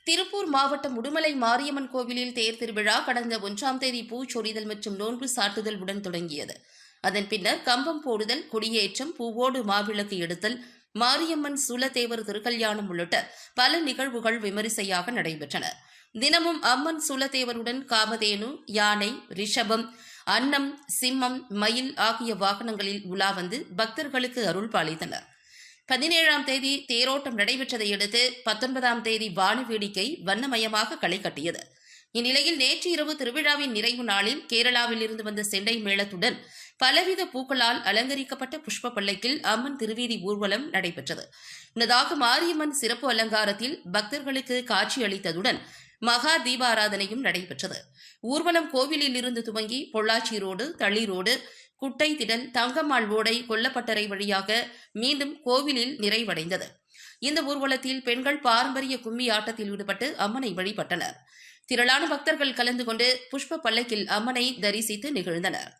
திருப்பூர் மாவட்டம் உடுமலை மாரியம்மன் கோவிலில் தேர் திருவிழா கடந்த 1ஆம் தேதி பூச்சொரிதல் மற்றும் நோன்பு சாட்டுதல் உடன் தொடங்கியது. அதன் பின்னர் கம்பம் போடுதல், கொடியேற்றம், பூவோடு மாவிளக்கு எடுத்தல், மாரியம்மன் சூலத்தேவர் திருக்கல்யாணம் உள்ளிட்ட பல நிகழ்வுகள் விமரிசையாக நடைபெற்றன. தினமும் அம்மன் சூலத்தேவருடன் காமதேனு, யானை, ரிஷபம், அன்னம், சிம்மம், மயில் ஆகிய வாகனங்களில் உலா வந்து பக்தர்களுக்கு அருள் பாலித்தனர். 17ஆம் தேதி தேரோட்டம் நடைபெற்றதை அடுத்து 19ஆம் தேதி வான வேடிக்கை வண்ணமயமாக களை கட்டியது. இந்நிலையில் நேற்று இரவு திருவிழாவின் நிறைவு நாளில் கேரளாவில் இருந்து வந்த செண்டை மேளத்துடன் பலவித பூக்களால் அலங்கரிக்கப்பட்ட புஷ்ப பல்லக்கில் அம்மன் திருவீதி ஊர்வலம் நடைபெற்றது. முன்னதாக மாரியம்மன் சிறப்பு அலங்காரத்தில் பக்தர்களுக்கு காட்சியளித்ததுடன் மகா தீபாராதனையும் நடைபெற்றது. ஊர்வலம் கோவிலில் இருந்து துவங்கி பொள்ளாச்சி ரோடு, தளி ரோடு, குட்டை திடல், தங்கம்மாள் ஓடை, கொல்லப்பட்டறை வழியாக மீண்டும் கோவிலில் நிறைவடைந்தது. இந்த ஊர்வலத்தில் பெண்கள் பாரம்பரிய கும்மி ஆட்டத்தில் ஈடுபட்டு அம்மனை வழிபட்டனர். திரளான பக்தர்கள் கலந்து கொண்டு புஷ்ப பல்லக்கில் அம்மனை தரிசித்து நிகழ்ந்தனர்.